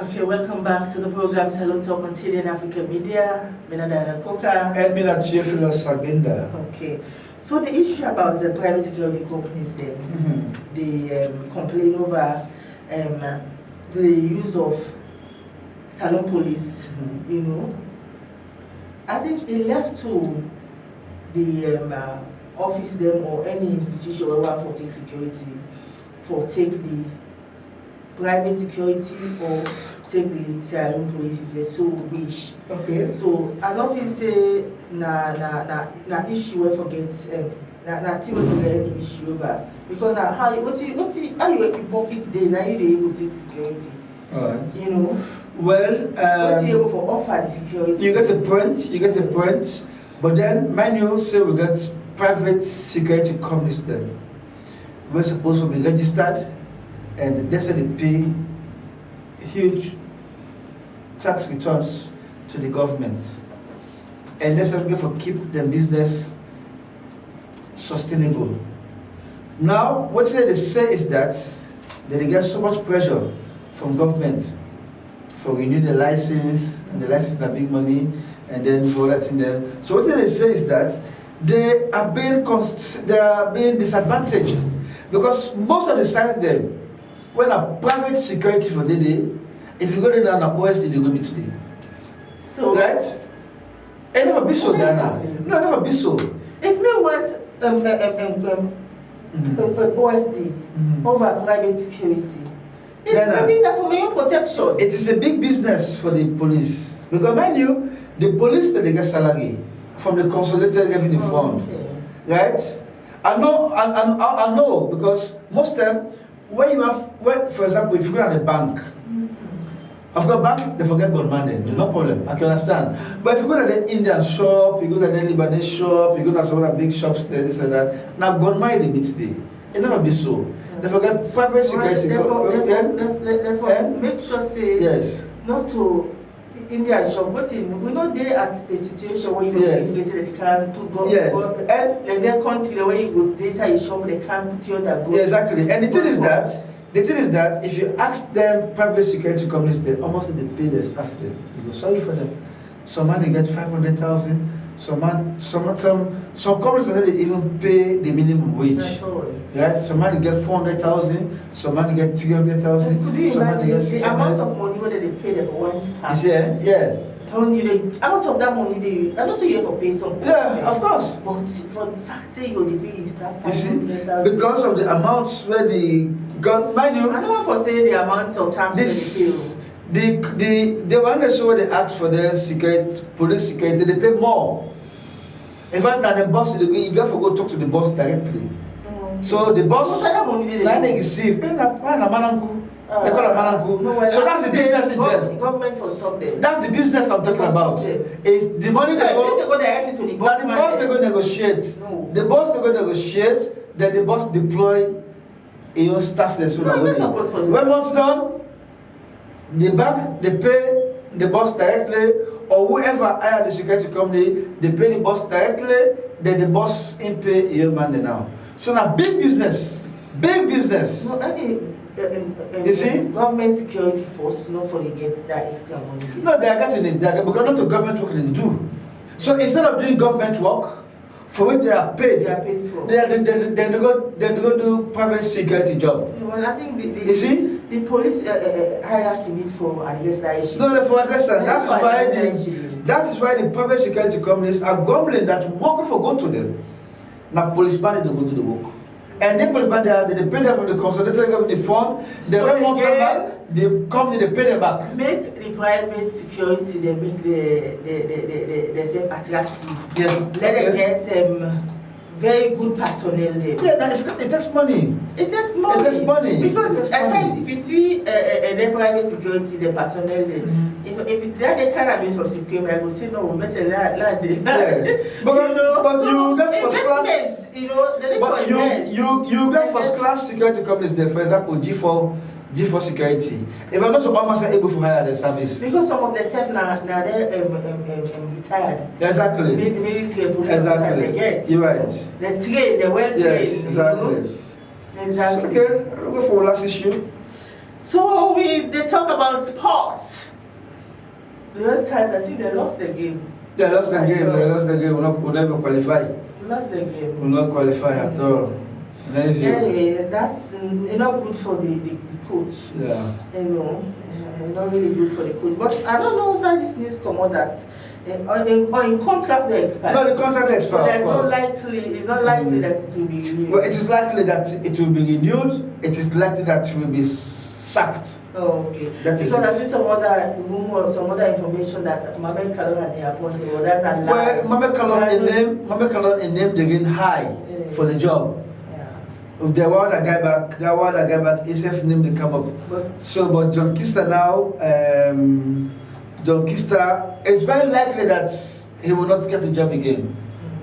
Okay, welcome back to the program Salone Talk on TDN Africa Media. Gbenda and Theophilus Gbenda. Okay, so the issue about the private security companies, then they complain over the use of SALONE police. You know, I think it left to the office them or any institution where one for take security for take the private security or take the SALONE police if they so wish. Okay. So an office say na issue we forget na team we forget any issue over because now how you pocket day now you able to take security. Alright. You know. Well, what you able for offer the security. You get a point. But then manu say we got private security companies then. We're supposed to be registered and they say they pay huge tax returns to the government. And they say for keep their business sustainable. Now what they say is that they get so much pressure from government for renew the license, and the license is big money, and then for that in them. So what they say is that they are being disadvantaged because most of the sites them, when a private security for the day, if you go there now OSD, you go meet today. So right? It never be so, Ghana. No, never be so. If we want OSD over private security, it's mean that for my own protection. It is a big business for the police. Because mind you, the police they get salary from the Consolidated Revenue Fund. Right? I know because most time when you have for example if you go at the bank, I've got bank, they forget gunman then, no problem, I can understand. But if you go to the Indian shop, you go to the Lebanese shop, you go to some of the big shops there, this and that, now gunman in the midday. It never be so. They forget private security. Therefore, make sure say yes. Not to India shop, but we not there at a situation where you that they can't go and like their country where you go data you shop they can't put you on that go. Yeah, exactly. And the thing is that if you ask them private security companies, they almost they pay their staff there. You go sorry for them. Some man they get 500,000. Some companies they even pay the minimum wage. That's all. Right? Some man they get 400,000. Some man they get 300,000. Could you imagine the amount of money whether they pay there for one staff? You see, yes. Telling you the amount of that money they I'm not saying you have to pay some. Yeah, of course. But for the fact that you pay you staff 500,000 because of the amounts where the mind you. I don't want to say the amount of times they pay. The one they show they ask for their security, police security, they pay more. In fact, that the boss, you got to go talk to the boss directly. So the boss, now they receive, they call a mananku. So that's the business interest. The government for stop them. That's the business I'm talking about. If the money they go directly to the boss, the boss they go negotiate. No. The boss they go negotiate, then the boss deploy your staff there. So when months done, the bank they pay the boss directly, or whoever hired the security company, they pay the boss directly, then the boss in pay your man now. So now big business. No, any you see? Government security force not for they get that extra money. No, they are getting it because not the government work they do. So instead of doing government work, for which they are paid for. They go do private security job. Well, I think you see? The police hierarchy need for address that issue. No, for address that is why the private security companies are grumbling that work for go to them. Now policemen they go do the work. And then policemen they pay them from the Consolidated Revenue Fund, they rent more back, the company they pay them back. Make the private security they make the self attractive. Yeah. Let them get very good personnel there. Yeah, it takes money. It takes money. Because at times if you see the private security, the personnel there, if they cannot be so secure, I will say no, we say la. But you get first class. You get first class security companies there. For example, G4 security. If I'm not almost able to hire the service. Because some of the staff now they're retired. Exactly. Military police exactly. They get. You're right. They're trained, they're well trained. Yes, exactly. Exactly. Okay, I'll go for the last issue. So they talk about sports. The Young Stars, I think they lost the game. They lost the game. They lost the game. We'll never qualify. We lost the game. We'll not qualify at all. Anyway, that's not good for the coach. Yeah. Not really good for the coach. But I don't know why this news come out that in contract they expire. No, the contract expires. So it's not likely that it will be renewed. Well, it is likely that it will be renewed. It is likely that it will be sacked. Oh, okay. Because I see some other rumor, some other information that Mohamed Kalon has been appointed or that lie. Well, Mohamed Kalon is named again high for the job. There was a guy back, SF named the come up. But John Kista now, John Kista, it's very likely that he will not get the job again.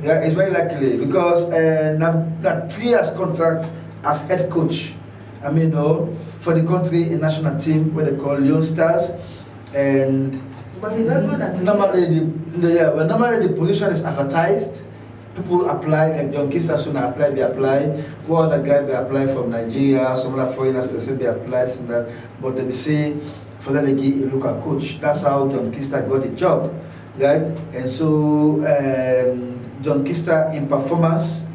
Yeah, it's very likely because that 3 years contract as head coach. I mean, for the country, a national team where they call Leoneans, and but he doesn't know that. Normally the position is advertised. People apply, like John Kista soon apply. One other guy be apply from Nigeria, some other foreigners they say be applied, but they say for that they give a look at coach. That's how John Kista got the job, right? And so John Kista in performance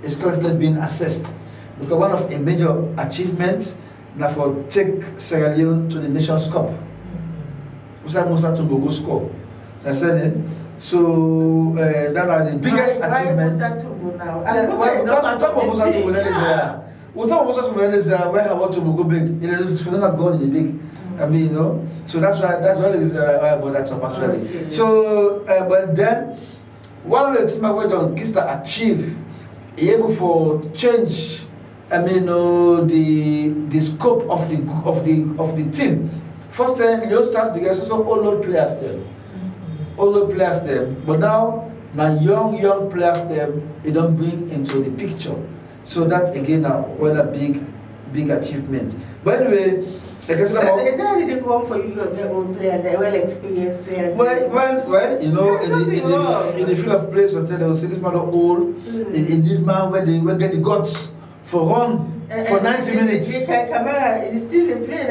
is currently being assessed because one of a major achievements now for take Sierra Leone to the Nations Cup. Musa Tumbogo score. That's it. So that are the biggest achievements. We'll talk about Musa Tumbogo where I want to go big. It's for not going to the big. I mean, So that's why it is why I brought that up actually. Okay. So but then one of the things where John Kista achieve, able for change. I mean, the scope of the team. First time, Leon starts because also old players them. Older players them, but now young players them, they don't bring into the picture. So that again what a big achievement. By the way, is there anything wrong for you to get old players, well experienced players? Well, in the field of play, so they will say this man are old. In this man where they get the guts for run for 90 minutes. Kamara is still the player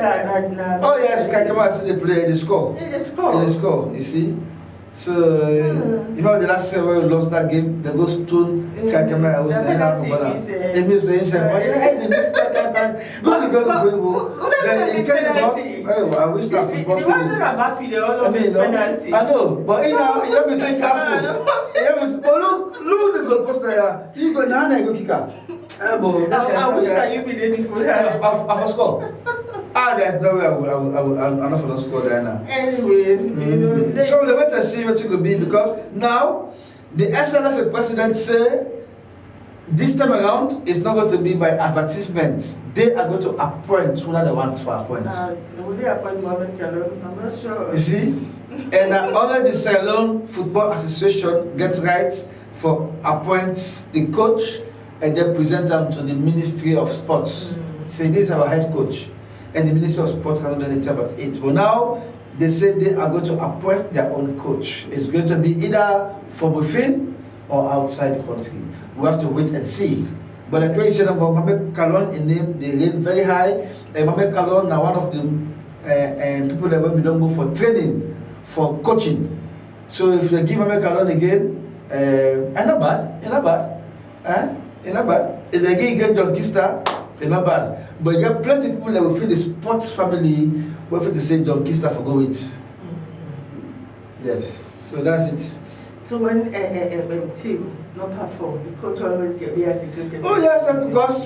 now. Oh yes, Kamara is still the player. They score. They score. You see. So you know the last time we lost that game, they go stone Kamara was the it means they say, "Oh yeah, they missed that time." But the goal is going. Then in penalty. Oh, I wish that football. The one that about the all of this penalty. I know, but you know, you have to be careful. Look the goal post there. You go now, you go kick out. I wish that you be there before that. I've scored. There's no way I'm not going to score there now. Anyway, so the way to see what it could be, because now the SLFA president say this time around it's not going to be by advertisements. They are going to appoint who they want for appointments. Will they appoint Mohamed Kalon? I'm not sure. You see? And only the SALONE Football Association gets rights for appoint the coach and then present them to the Ministry of Sports. Say this is our head coach. And the Ministry of Sports cannot do anything about it. But now they say they are going to appoint their own coach. It's going to be either from within or outside the country. We have to wait and see. But like you said about Mohamed Kalon, a name they rate very high. And Mohamed Kalon now one of the people that we don't go for training, for coaching. So if they give Mohamed Kalon again, not bad. If they give John Kista, they're not bad. But you have plenty of people that will feel the sports family will feel to say John Kista for go with. Yes, so that's it. So when a team not perform, the coach always get me as the greatest. Oh yes,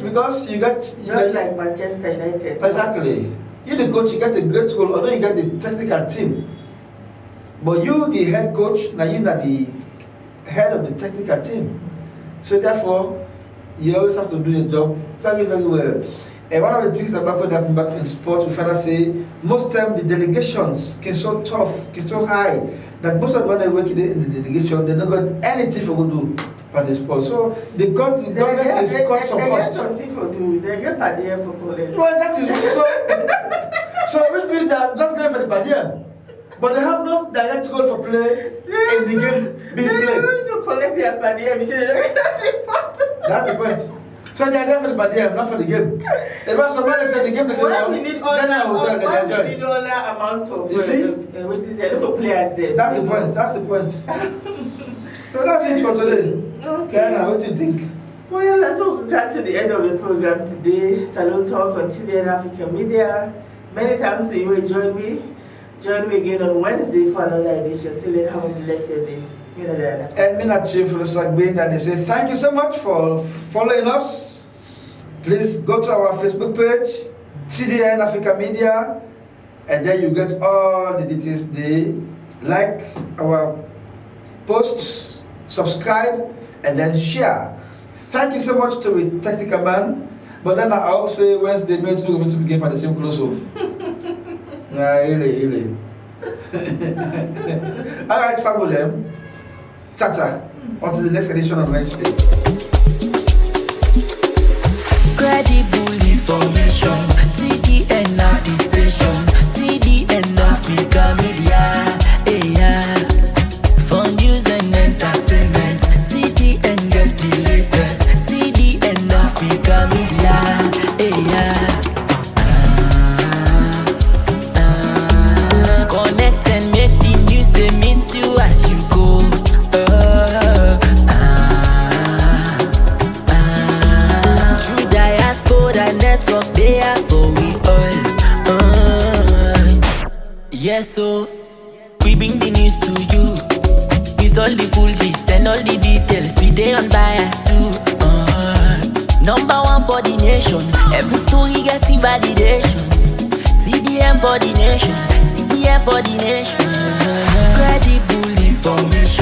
because you get just like Manchester United. Exactly. You the coach, you get a great goal, although you get the technical team. But you the head coach, now you are the head of the technical team. So therefore, you always have to do your job very, very well. And one of the things that happened back in sport, we finally say, most times the delegations get so tough, get so high, that most of the ones that work in the delegation, they don't got anything for to do for the sport. So the government is cut some cost. They get something for do, they get per diem for collect. Well, that is so which means that just going for the per diem. But they have no direct goal for play in the game being played. They're going to collect their per diem. That's important. That's the point. So they are there for the bad not for the game. If somebody said the game, well, we need all then I will tell them they enjoy. We need all that amount of you see? What is it? A lot of players there. That's the point. That's the point. So that's it for today. Okay. Diana, what do you think? Well, so we got to the end of the program today. Salone Talk on TDN Africa Media. Many thanks to you. Join me. Join me again on Wednesday for another edition. Till then, have a blessed day. And me not Theophilus Gbenda, they say thank you so much for following us. Please go to our Facebook page, TDN Africa Media, and then you get all the details there. Like our posts, subscribe, and then share. Thank you so much to the technical man. But then I hope say Wednesday, maybe we're going to begin for the same close-up. Really. All right, family. Tata, on to the next edition on Wednesday. Credible information, TDN at the station, TDN Africa Media, for news and entertainment, TDN gets the latest, TDN Africa Media, connect and make the news, they meet you as you go. Through Diaspora Network, they are for we all. Yes, so we bring the news to you with all the full gist and all the details. We dey unbiased too. Number one for the nation. Every story getting validation. TDN for the nation. TDN for the nation. Credible information.